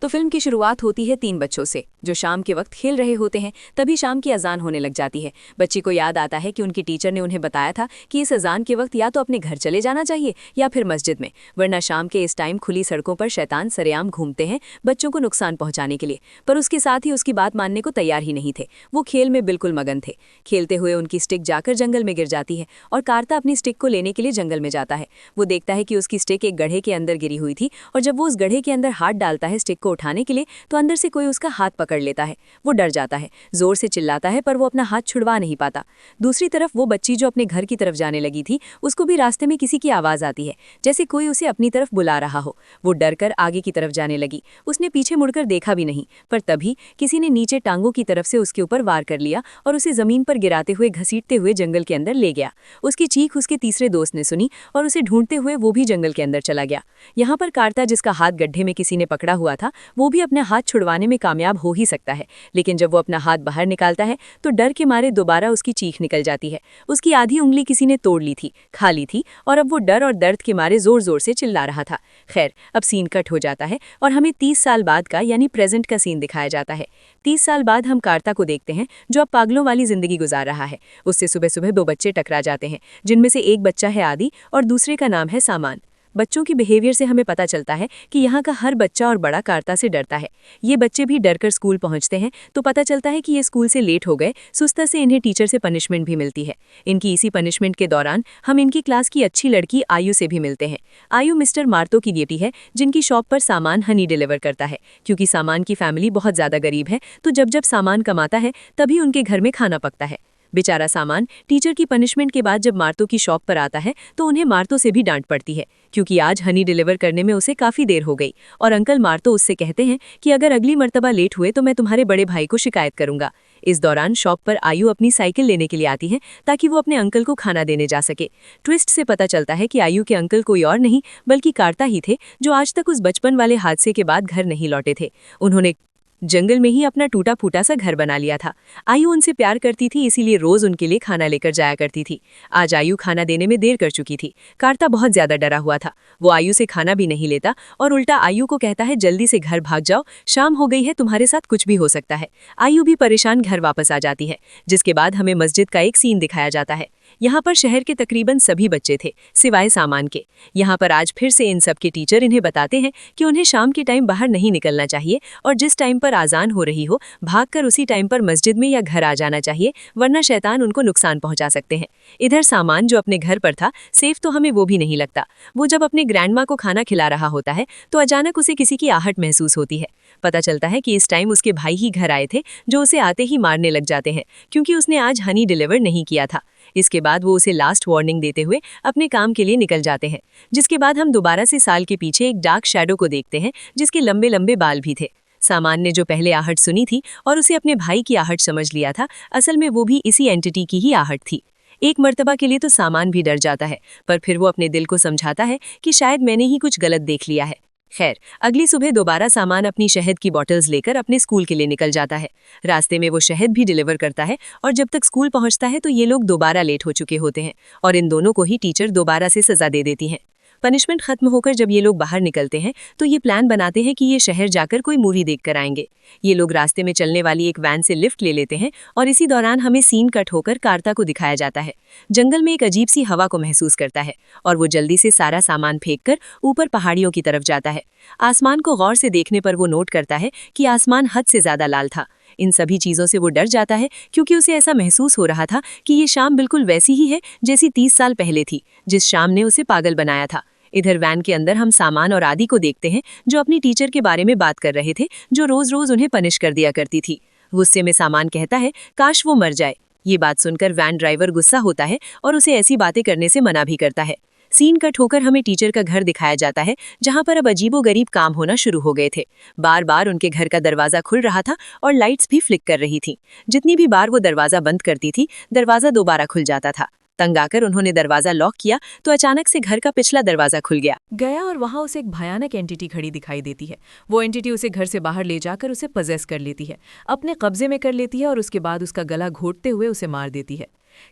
तो फिल्म की शुरुआत होती है 3 बच्चों से जो शाम के वक्त खेल रहे होते हैं। तभी शाम की अजान होने लग जाती है। बच्ची को याद आता है कि उनकी टीचर ने उन्हें बताया था कि इस अजान के वक्त या तो अपने घर चले जाना चाहिए या फिर मस्जिद में, वरना शाम के इस टाइम खुली सड़कों पर शैतान सरेआम घूमते हैं बच्चों को नुकसान पहुंचाने के लिए। पर उसके साथ ही उसकी बात मानने को तैयार ही नहीं थे। वो खेल में बिल्कुल मगन थे। खेलते हुए उनकी स्टिक जाकर जंगल में गिर जाती है और कार्ता अपनी स्टिक को लेने के लिए जंगल में जाता है। वो देखता है कि उसकी स्टिक एक गड्ढे के अंदर गिरी हुई थी और जब वो उस गड्ढे के अंदर हाथ डालता है स्टिक को उठाने के लिए तो अंदर से कोई उसका हाथ पकड़ लेता है। वो डर जाता है, जोर से चिल्लाता है, पर वो अपना हाथ छुड़वा नहीं पाता। दूसरी तरफ वो बच्ची जो अपने घर की तरफ जाने लगी थी, उसको भी रास्ते में किसी की आवाज आती है, जैसे कोई उसे अपनी तरफ बुला रहा हो। वो डर कर आगे की तरफ जाने लगी। उसने पीछे मुड़कर देखा भी नहीं, पर तभी किसी ने नीचे टांगों की तरफ से उसके ऊपर वार कर लिया और उसे जमीन पर गिराते हुए घसीटते हुए जंगल के अंदर ले गया। उसकी चीख उसके तीसरे दोस्त ने सुनी और उसे ढूंढते हुए वो भी जंगल के अंदर चला गया। यहाँ पर कार्ता, जिसका हाथ गड्ढे में किसी ने पकड़ा हुआ था, वो भी अपने हाथ छुड़वाने में कामयाब हो ही सकता है, लेकिन जब वो अपना हाथ बाहर निकालता है तो डर के मारे दोबारा उसकी चीख निकल जाती है। उसकी आधी उंगली किसी ने तोड़ ली थी, खा ली थी, और अब वो डर और दर्द के मारे जोर जोर से चिल्ला रहा था। खैर, अब सीन कट हो जाता है और हमें 30 साल बाद का यानी प्रेजेंट का सीन दिखाया जाता है। 30 साल बाद हम कार्ता को देखते हैं जो अब पागलों वाली जिंदगी गुजार रहा है। उससे सुबह सुबह 2 बच्चे टकरा जाते हैं, जिनमें से एक बच्चा है आदि और दूसरे का नाम है सामान। बच्चों की बिहेवियर से हमें पता चलता है कि यहाँ का हर बच्चा और बड़ा कार्ता से डरता है। ये बच्चे भी डरकर स्कूल पहुँचते हैं तो पता चलता है कि ये स्कूल से लेट हो गए। सुस्ता से इन्हें टीचर से पनिशमेंट भी मिलती है। इनकी इसी पनिशमेंट के दौरान हम इनकी क्लास की अच्छी लड़की आयु से भी मिलते हैं। आयु मिस्टर मार्तो की बेटी है, जिनकी शॉप पर सामान हनी डिलीवर करता है। क्योंकि सामान की फैमिली बहुत ज़्यादा गरीब है, तो जब जब सामान कमाता है तभी उनके घर में खाना पकता है। बेचारा सामान टीचर की पनिशमेंट के बाद जब मार्तो की शॉप पर आता है तो उन्हें मार्तो से भी डांट पड़ती है, क्योंकि आज हनी डिलीवर करने में उसे काफ़ी देर हो गई और अंकल मार्तो उससे कहते हैं कि अगर अगली मर्तबा लेट हुए तो मैं तुम्हारे बड़े भाई को शिकायत करूंगा। इस दौरान शॉप पर आयु अपनी साइकिल लेने के लिए आती है ताकि वो अपने अंकल को खाना देने जा सके। ट्विस्ट से पता चलता है कि आयु के अंकल कोई और नहीं बल्कि कार्ता ही थे, जो आज तक उस बचपन वाले हादसे के बाद घर नहीं लौटे थे। उन्होंने जंगल में ही अपना टूटा फूटा सा घर बना लिया था। आयु उनसे प्यार करती थी, इसीलिए रोज उनके लिए खाना लेकर जाया करती थी। आज आयु खाना देने में देर कर चुकी थी। कार्ता बहुत ज्यादा डरा हुआ था। वो आयु से खाना भी नहीं लेता और उल्टा आयु को कहता है, जल्दी से घर भाग जाओ, शाम हो गई है, तुम्हारे साथ कुछ भी हो सकता है। आयु भी परेशान घर वापस आ जाती है, जिसके बाद हमें मस्जिद का एक सीन दिखाया जाता है। यहाँ पर शहर के तकरीबन सभी बच्चे थे सिवाय सामान के। यहाँ पर आज फिर से इन सब के टीचर इन्हें बताते हैं कि उन्हें शाम के टाइम बाहर नहीं निकलना चाहिए और जिस टाइम पर आजान हो रही हो भागकर उसी टाइम पर मस्जिद में या घर आ जाना चाहिए, वरना शैतान उनको नुकसान पहुंचा सकते हैं। इधर सामान जो अपने घर पर था सेफ तो हमें वो भी नहीं लगता। वो जब अपने ग्रैंडमा को खाना खिला रहा होता है तो अचानक उसे किसी की आहट महसूस होती है। पता चलता है कि इस टाइम उसके भाई ही घर आए थे, जो उसे आते ही मारने लग जाते हैं क्योंकि उसने आज हनी डिलीवर नहीं किया था। इसके बाद वो उसे लास्ट वार्निंग देते हुए अपने काम के लिए निकल जाते हैं, जिसके बाद हम दोबारा से साल के पीछे एक डार्क शैडो को देखते हैं, जिसके लंबे लंबे बाल भी थे। सामान ने जो पहले आहट सुनी थी और उसे अपने भाई की आहट समझ लिया था, असल में वो भी इसी एंटिटी की ही आहट थी। एक मर्तबा के लिए तो सामान भी डर जाता है, पर फिर वो अपने दिल को समझाता है कि शायद मैंने ही कुछ गलत देख लिया है। खैर, अगली सुबह दोबारा सामान अपनी शहद की बॉटल्स लेकर अपने स्कूल के लिए निकल जाता है। रास्ते में वो शहद भी डिलीवर करता है और जब तक स्कूल पहुंचता है तो ये लोग दोबारा लेट हो चुके होते हैं और इन दोनों को ही टीचर दोबारा से सजा दे देती हैं। पनिशमेंट खत्म होकर जब ये लोग बाहर निकलते हैं तो ये प्लान बनाते हैं कि ये शहर जाकर कोई मूवी देख कर आएंगे। ये लोग रास्ते में चलने वाली एक वैन से लिफ्ट ले लेते हैं और इसी दौरान हमें सीन कट होकर कार्ता को दिखाया जाता है। जंगल में एक अजीब सी हवा को महसूस करता है और वो जल्दी से सारा सामान फेंककर ऊपर पहाड़ियों की तरफ जाता है। आसमान को गौर से देखने पर वो नोट करता है कि आसमान हद से ज्यादा लाल था। इन सभी चीजों से वो डर जाता है क्योंकि उसे ऐसा महसूस हो रहा था कि ये शाम बिल्कुल वैसी ही है जैसी 30 साल पहले थी, जिस शाम ने उसे पागल बनाया था। इधर वैन के अंदर हम सामान और आदि को देखते हैं, जो अपनी टीचर के बारे में बात कर रहे थे, जो रोज रोज उन्हें पनिश कर दिया करती थी। गुस्से में सामान कहता है, काश वो मर जाए। ये बात सुनकर वैन ड्राइवर गुस्सा होता है और उसे ऐसी बातें करने से मना भी करता है। सीन कट होकर हमें टीचर का घर दिखाया जाता है, जहां पर अब अजीबोगरीब काम होना शुरू हो गए थे। बार बार उनके घर का दरवाजा खुल रहा था और लाइट्स भी फ्लिक कर रही थीं। जितनी भी बार वो दरवाजा बंद करती थी, दरवाजा दोबारा खुल जाता था। तंग आकर उन्होंने दरवाजा लॉक किया तो अचानक से घर का पिछला दरवाजा खुल गया और वहां उसे एक भयानक एंटिटी खड़ी दिखाई देती है। वो एंटिटी उसे घर से बाहर ले जाकर उसे पजेस कर लेती है, अपने कब्जे में कर लेती है और उसके बाद उसका गला घोटते हुए उसे मार देती है।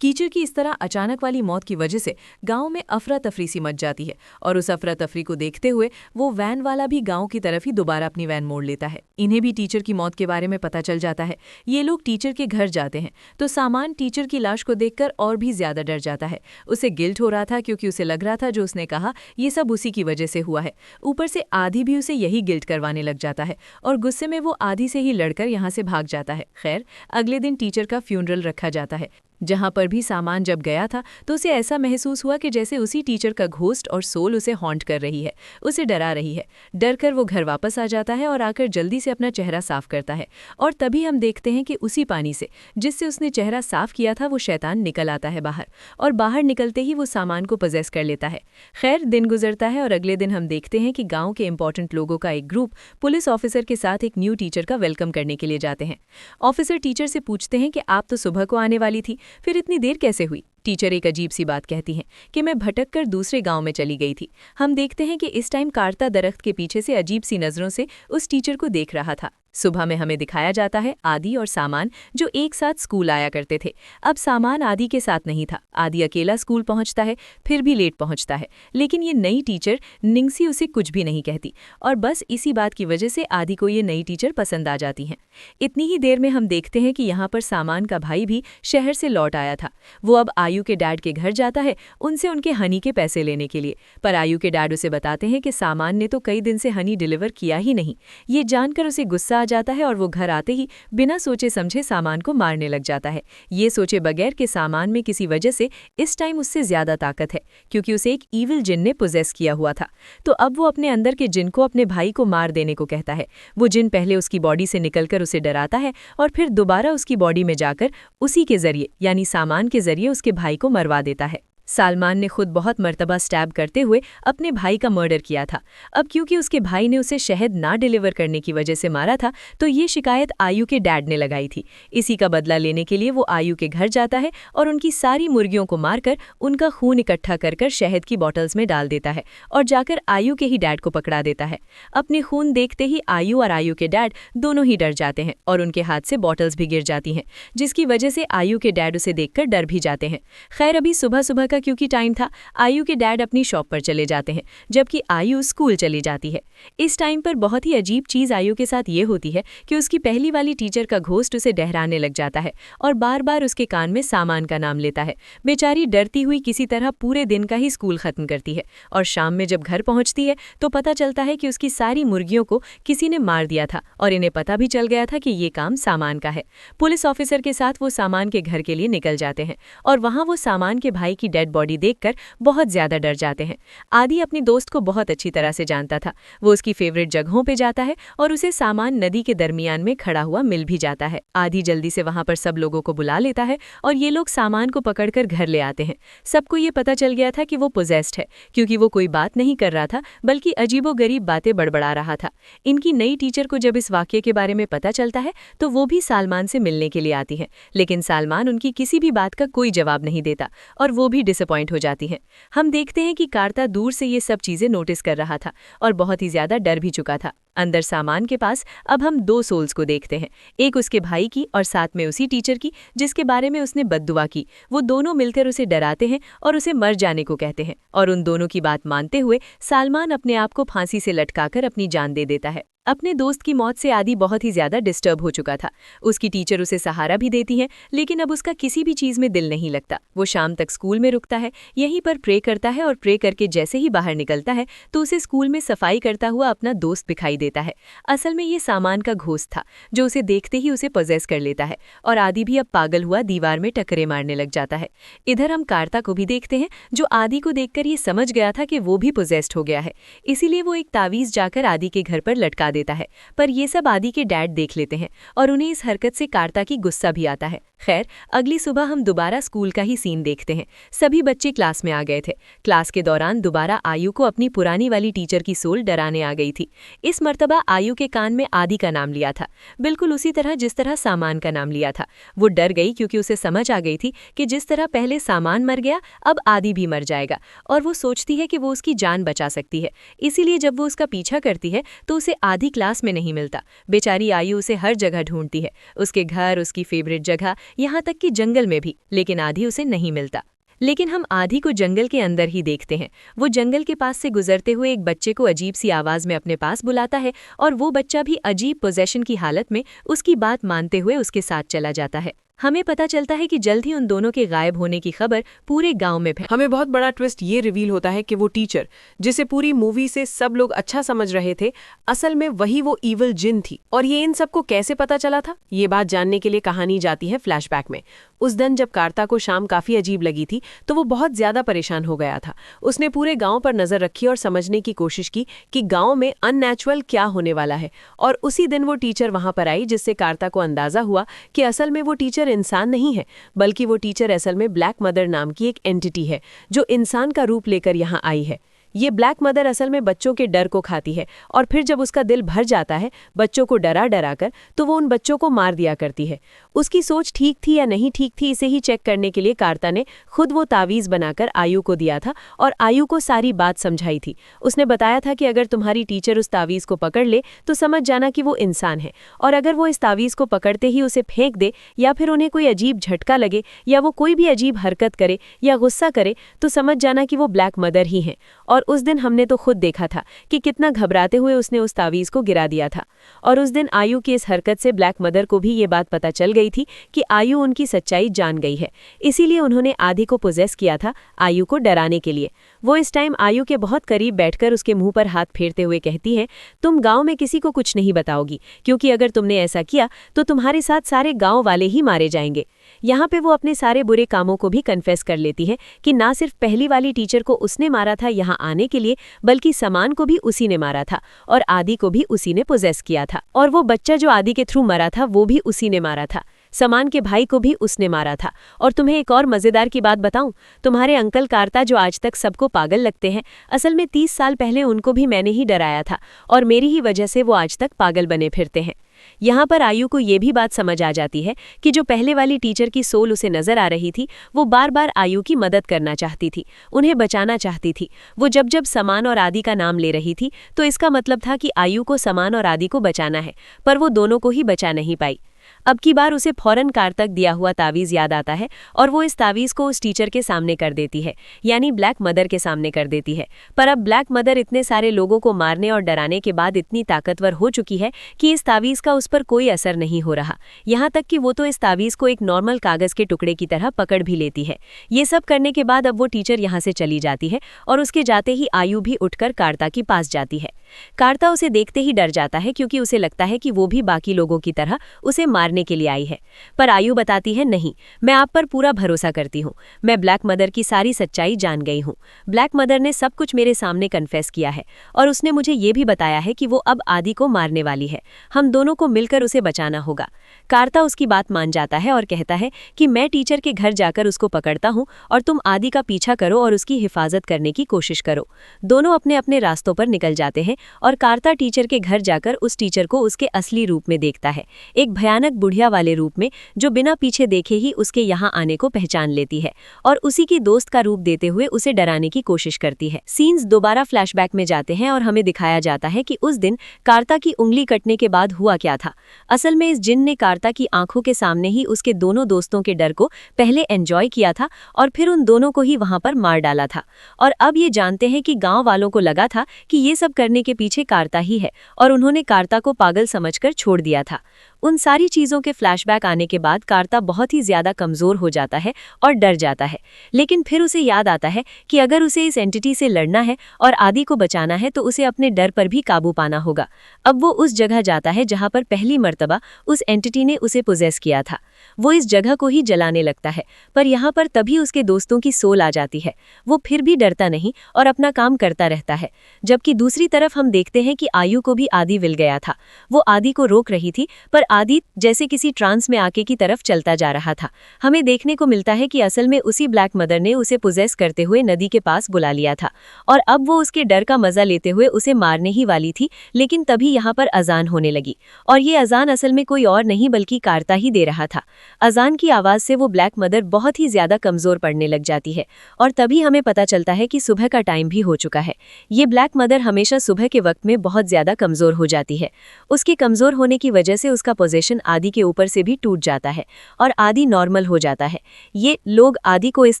टीचर की इस तरह अचानक वाली मौत की वजह से गांव में अफरा तफरी सी मच जाती है और उस अफरा तफरी को देखते हुए वो वैन वाला भी गांव की तरफ ही दोबारा अपनी वैन मोड़ लेता है। इन्हें भी टीचर की मौत के बारे में पता चल जाता है। ये लोग टीचर के घर जाते हैं तो सामान टीचर की लाश को देखकर और भी ज्यादा डर जाता है। उसे गिल्ट हो रहा था क्योंकि उसे लग रहा था जो उसने कहा ये सब उसी की वजह से हुआ है। ऊपर से आधी भी उसे यही गिल्ट करवाने लग जाता है और गुस्से में वो आधी से ही लड़कर यहाँ से भाग जाता है। खैर, अगले दिन टीचर का फ्यूनरल रखा जाता है। जहां पर भी सामान जब गया था तो उसे ऐसा महसूस हुआ कि जैसे उसी टीचर का घोस्ट और सोल उसे हॉन्ट कर रही है, उसे डरा रही है। डर कर वो घर वापस आ जाता है और आकर जल्दी से अपना चेहरा साफ करता है और तभी हम देखते हैं कि उसी पानी से जिससे उसने चेहरा साफ किया था वो शैतान निकल आता है बाहर और बाहर निकलते ही वो सामान को पजेस कर लेता है। खैर, दिन गुजरता है और अगले दिन हम देखते हैं कि गाँव के इंपॉर्टेंट लोगों का एक ग्रुप पुलिस ऑफिसर के साथ एक न्यू टीचर का वेलकम करने के लिए जाते हैं। ऑफिसर टीचर से पूछते हैं कि आप तो सुबह को आने वाली थी, फिर इतनी देर कैसे हुई? टीचर एक अजीब सी बात कहती हैं कि मैं भटक कर दूसरे गांव में चली गई थी। हम देखते हैं कि इस टाइम कार्ता दरख्त के पीछे से अजीब सी नजरों से उस टीचर को देख रहा था। सुबह में हमें दिखाया जाता है आदि और सामान जो एक साथ स्कूल आया करते थे। अब सामान आदि के साथ नहीं था। आदि अकेला स्कूल पहुंचता है, फिर भी लेट पहुंचता है, लेकिन ये नई टीचर निंगसी उसे कुछ भी नहीं कहती और बस इसी बात की वजह से आदि को ये नई टीचर पसंद आ जाती हैं। इतनी ही देर में हम देखते हैं कि यहाँ पर सामान का भाई भी शहर से लौट आया था। वो अब आयु के डैड के घर जाता है उनसे उनके हनी के पैसे लेने के लिए, पर आयु के डैड उसे बताते हैं कि सामान ने तो कई दिन से हनी डिलीवर किया ही नहीं। ये जानकर उसे गुस्सा आ जाता है और वो घर आते ही बिना सोचे समझे सामान को मारने लग जाता है, ये सोचे बगैर कि सामान में किसी वजह से इस टाइम उससे ज्यादा ताकत है क्योंकि उसे एक ईविल जिन ने पोजेस किया हुआ था। तो अब वो अपने अंदर के जिन को अपने भाई को मार देने को कहता है। वो जिन पहले उसकी बॉडी से निकलकर उसे डराता है और फिर दोबारा उसकी बॉडी में जाकर उसी के जरिए यानी सामान के जरिए उसके भाई को मरवा देता है। सालमान ने खुद बहुत मर्तबा स्टैब करते हुए अपने भाई का मर्डर किया था। अब क्योंकि उसके भाई ने उसे शहद ना डिलीवर करने की वजह से मारा था तो ये शिकायत आयु के डैड ने लगाई थी। इसी का बदला लेने के लिए वो आयु के घर जाता है और उनकी सारी मुर्गियों को मारकर उनका खून इकट्ठा कर शहद की बॉटल्स में डाल देता है और जाकर आयु के ही डैड को पकड़ा देता है। अपने खून देखते ही आयु और आयु के डैड दोनों ही डर जाते हैं और उनके हाथ से बॉटल्स भी गिर जाती हैं, जिसकी वजह से आयु के डैड उसे देखकर डर भी जाते हैं। खैर, अभी सुबह सुबह का क्योंकि टाइम था, आयु के डैड अपनी शॉप पर चले जाते हैं जबकि आयु स्कूल चली जाती है। इस टाइम पर बहुत ही अजीब चीज आयु के साथ ये होती है कि उसकी पहली वाली टीचर का घोस्ट उसे डहराने लग जाता है और बार बार उसके कान में सामान का नाम लेता है। बेचारी डरती हुई किसी तरह पूरे दिन का ही स्कूल खत्म करती है और शाम में जब घर पहुंचती है तो पता चलता है कि उसकी सारी मुर्गियों को किसी ने मार दिया था और इन्हें पता भी चल गया था कि ये काम सामान का है। पुलिस ऑफिसर के साथ वो सामान के घर के लिए निकल जाते हैं और वहां वो सामान के भाई की डेड बॉडी देखकर बहुत ज्यादा डर जाते हैं। आदि अपनी दोस्त को बहुत अच्छी तरह से जानता था। वो उसकी फेवरेट जगहों पे जाता है और उसे सामान नदी के दरमियान में खड़ा हुआ मिल भी जाता है। आदि जल्दी से वहां पर सब लोगों को बुला लेता है और ये लोग सामान को पकड़कर घर ले आते हैं। सबको ये पता चल गया था कि वो पोजेस्ड है क्योंकि वो कोई बात नहीं कर रहा था बल्कि अजीबोगरीब बातें बड़बड़ा रहा था। इनकी नई टीचर को जब इस वाक्य के बारे में पता चलता है तो वो भी सालमान से मिलने के लिए आती है, लेकिन सालमान उनकी किसी भी बात का कोई जवाब नहीं देता और वो भी डिसअपॉइंट हो जाती हैं। हम देखते हैं कि कार्ता दूर से ये सब चीजें नोटिस कर रहा था और बहुत ही ज्यादा डर भी चुका था। अंदर सामान के पास अब हम दो सोल्स को देखते हैं, एक उसके भाई की और साथ में उसी टीचर की जिसके बारे में उसने बद्दुआ की। वो दोनों मिलकर उसे डराते हैं और उसे मर जाने को कहते हैं और उन दोनों की बात मानते हुए सालमान अपने आप को फांसी से लटकाकर अपनी जान दे देता है। अपने दोस्त की मौत से आदि बहुत ही ज्यादा डिस्टर्ब हो चुका था। उसकी टीचर उसे सहारा भी देती है लेकिन अब उसका किसी भी चीज में दिल नहीं लगता। वो शाम तक स्कूल में रुकता है, यहीं पर प्रे करता है और प्रे करके जैसे ही बाहर निकलता है तो उसे स्कूल में सफाई करता हुआ अपना दोस्त दिखाई देता है। असल में ये सामान का घोस्ट था जो उसे देखते ही उसे पोजेस कर लेता है और आदि भी अब पागल हुआ दीवार में टकरे मारने लग जाता है। इधर हम कार्ता को भी देखते हैं जो आदि को देखकर ये समझ गया था कि वो भी पोजेस्ड हो गया है, इसीलिए वो एक तावीज जाकर आदि के घर पर लटका देता है। पर ये सब आदि के डैड देख लेते हैं और उन्हें इस हरकत से कार्ता की गुस्सा भी आता है। खैर, अगली सुबह हम दोबारा स्कूल का ही सीन देखते हैं। सभी बच्चे क्लास में आ गए थे। क्लास के दौरान दोबारा आयु को अपनी पुरानी वाली टीचर की सोल डराने आ गई थी। इस मर्तबा मर्तबा आयु के कान में आदि का नाम लिया था, बिल्कुल उसी तरह जिस तरह सामान का नाम लिया था। वो डर गई क्योंकि उसे समझ आ गई थी कि जिस तरह पहले सामान मर गया अब आदि भी मर जाएगा, और वो सोचती है कि वो उसकी जान बचा सकती है। इसीलिए जब वो उसका पीछा करती है तो उसे आदि क्लास में नहीं मिलता। बेचारी आयु उसे हर जगह ढूंढती है, उसके घर, उसकी फेवरेट जगह, यहाँ तक कि जंगल में भी, लेकिन आदि उसे नहीं मिलता। लेकिन हम आदि को जंगल के अंदर ही देखते हैं। वो जंगल के पास से गुजरते हुए एक बच्चे को अजीब सी आवाज में अपने पास बुलाता है, और वो बच्चा भी अजीब पोजेशन की हालत में उसकी बात मानते हुए उसके साथ चला जाता है। हमें पता चलता है कि जल्द ही उन दोनों के गायब होने की खबर पूरे गांव में हमें बहुत बड़ा ट्विस्ट ये रिवील होता है कि वो टीचर, जिसे पूरी मूवी से सब लोग अच्छा समझ रहे थे, असल में वही वो इविल जिन थी। और ये इन सबको कैसे पता चला था, ये बात जानने के लिए कहानी जाती है फ्लैशबैक में। उस दिन जब कार्ता को शाम काफी अजीब लगी थी तो वो बहुत ज्यादा परेशान हो गया था। उसने पूरे गांव पर नजर रखी और समझने की कोशिश की कि गांव में अननेचुरल क्या होने वाला है। और उसी दिन वो टीचर वहां पर आई, जिससे कार्ता को अंदाजा हुआ कि असल में वो टीचर इंसान नहीं है, बल्कि वो टीचर असल में ब्लैक मदर नाम की एक एंटिटी है जो इंसान का रूप लेकर यहाँ आई है। ये ब्लैक मदर असल में बच्चों के डर को खाती है, और फिर जब उसका दिल भर जाता है बच्चों को डरा डरा कर, तो वो उन बच्चों को मार दिया करती है। उसकी सोच ठीक थी या नहीं ठीक थी, इसे ही चेक करने के लिए कार्ता ने खुद वो तावीज़ बनाकर आयु को दिया था और आयु को सारी बात समझाई थी। उसने बताया था कि अगर तुम्हारी टीचर उस तावीज़ को पकड़ ले तो समझ जाना कि वो इंसान है, और अगर वो इस तावीज़ को पकड़ते ही उसे फेंक दे, या फिर उन्हें कोई अजीब झटका लगे, या वो कोई भी अजीब हरकत करे या गुस्सा करे, तो समझ जाना कि वो ब्लैक मदर ही है। और उस दिन हमने तो खुद देखा था कि कितना घबराते हुए उसने उस तावीज़ को गिरा दिया था। और उस दिन आयु की इस हरकत से ब्लैक मदर को भी ये बात पता चल गई थी कि आयु उनकी सच्चाई जान गई है। इसीलिए उन्होंने आदि को पोजेस किया था, आयु को डराने के लिए। वो इस टाइम आयु के बहुत करीब बैठकर उसके मुंह पर हाथ फेरते हुए कहती है, तुम गांव में किसी को कुछ नहीं बताओगी, क्योंकि अगर तुमने ऐसा किया तो तुम्हारे साथ सारे गांव वाले ही मारे जाएंगे। यहाँ पे वो अपने सारे बुरे कामों को भी कन्फेस कर लेती है कि ना सिर्फ पहली वाली टीचर को उसने मारा था यहाँ आने के लिए, बल्कि समान को भी उसी ने मारा था, और आदि को भी उसी ने पोजेस किया था। और वो बच्चा जो आदि के थ्रू मरा था वो भी उसी ने मारा था। समान के भाई को भी उसने मारा था। और तुम्हें एक और मजेदार की बात बताऊं, तुम्हारे अंकल कार्ता जो आज तक सबको पागल लगते हैं, असल में 30 साल पहले उनको भी मैंने ही डराया था, और मेरी ही वजह से वो आज तक पागल बने फिरते हैं। यहाँ पर आयु को ये भी बात समझ आ जाती है कि जो पहले वाली टीचर की सोल उसे नजर आ रही थी, वो बार बार आयु की मदद करना चाहती थी, उन्हें बचाना चाहती थी। वो जब जब समान और आदि का नाम ले रही थी तो इसका मतलब था कि आयु को समान और आदि को बचाना है, पर वो दोनों को ही बचा नहीं पाई। अब की बार उसे फौरन कार्तक दिया हुआ तावीज़ याद आता है, और वो इस तावीज़ को उस टीचर के सामने कर देती है, यानी ब्लैक मदर के सामने कर देती है। पर अब ब्लैक मदर इतने सारे लोगों को मारने और डराने के बाद इतनी ताकतवर हो चुकी है कि इस तावीज़ का उस पर कोई असर नहीं हो रहा, यहाँ तक कि वो तो इस तावीज़ को एक नॉर्मल कागज़ के टुकड़े की तरह पकड़ भी लेती है। ये सब करने के बाद अब वो टीचर यहाँ से चली जाती है, और उसके जाते ही आयु भी उठकर कार्ता के पास जाती है। कार्ता उसे देखते ही डर जाता है, क्योंकि उसे लगता है कि वो भी बाकी लोगों की तरह उसे मारने के लिए आई है। पर आयु बताती है, नहीं, मैं आप पर पूरा भरोसा करती हूँ, मैं ब्लैक मदर की सारी सच्चाई जान गई हूँ। ब्लैक मदर ने सब कुछ मेरे सामने कन्फेस किया है, और उसने मुझे ये भी बताया है कि वो अब आदि को मारने वाली है। हम दोनों को मिलकर उसे बचाना होगा। कार्ता उसकी बात मान जाता है और कहता है कि मैं टीचर के घर जाकर उसको पकड़ता हूँ, और तुम आदि का पीछा करो और उसकी हिफाजत करने की कोशिश करो। दोनों अपने अपने रास्तों पर निकल जाते हैं, और कार्ता टीचर के घर जाकर उस टीचर को उसके असली रूप में देखता है, एक भयानक बुढ़िया वाले रूप में, जो बिना पीछे देखे ही उसके यहाँ आने को पहचान लेती है, और उसी की दोस्त का रूप देते हुए उसे डराने की कोशिश करती है। सीन्स दोबारा फ्लैशबैक में जाते हैं, और हमें दिखाया जाता है कि उस दिन कार्ता की उंगली कटने के बाद हुआ क्या था। असल में इस जिन ने कार्ता की आंखों के सामने ही उसके दोनों दोस्तों के डर को पहले एंजॉय किया था, और फिर उन दोनों को ही वहां पर मार डाला था। और अब ये जानते हैं कि गांव वालों को लगा था कि ये सब करने के पीछे कार्ता ही है, और उन्होंने कार्ता को पागल समझकर छोड़ दिया था। उन सारी चीज़ों के फ्लैशबैक आने के बाद कार्ता बहुत ही ज़्यादा कमज़ोर हो जाता है और डर जाता है, लेकिन फिर उसे याद आता है कि अगर उसे इस एंटिटी से लड़ना है और आदि को बचाना है तो उसे अपने डर पर भी काबू पाना होगा। अब वो उस जगह जाता है जहाँ पर पहली मर्तबा उस एंटिटी ने उसे पोजेस किया था। वो इस जगह को ही जलाने लगता है, पर यहाँ पर तभी उसके दोस्तों की सोल आ जाती है। वो फिर भी डरता नहीं और अपना काम करता रहता है, जबकि दूसरी तरफ हम देखते हैं कि आयु को भी आदि मिल गया था। वो आदि को रोक रही थी, पर आदि जैसे किसी ट्रांस में आके की तरफ चलता जा रहा था। हमें देखने को मिलता है कि असल में उसी ब्लैक मदर ने उसे पोजेस करते हुए नदी के पास बुला लिया था और अब वो उसके डर का मजा लेते हुए उसे मारने ही वाली थी, लेकिन तभी यहाँ पर अजान होने लगी और ये अजान असल में कोई और नहीं बल्कि कार्ता ही दे रहा था। अजान की आवाज से वो ब्लैक मदर बहुत ही ज्यादा कमजोर पड़ने लग जाती है और तभी हमें पता चलता है कि सुबह का टाइम भी हो चुका है। ये ब्लैक मदर हमेशा सुबह के वक्त में बहुत ज्यादा कमजोर हो जाती है। उसके कमजोर होने की वजह से उसका पोजीशन आदि के ऊपर से भी टूट जाता है और आदि नॉर्मल हो जाता है। ये लोग आदि को इस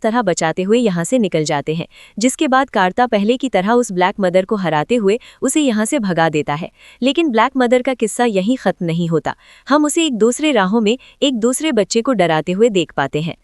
तरह बचाते हुए यहाँ से निकल जाते हैं, जिसके बाद कार्ता पहले की तरह उस ब्लैक मदर को हराते हुए उसे यहाँ से भगा देता है। लेकिन ब्लैक मदर का किस्सा यहीं खत्म नहीं होता। हम उसे एक दूसरे राहों में एक दूसरे बच्चे को डराते हुए देख पाते हैं।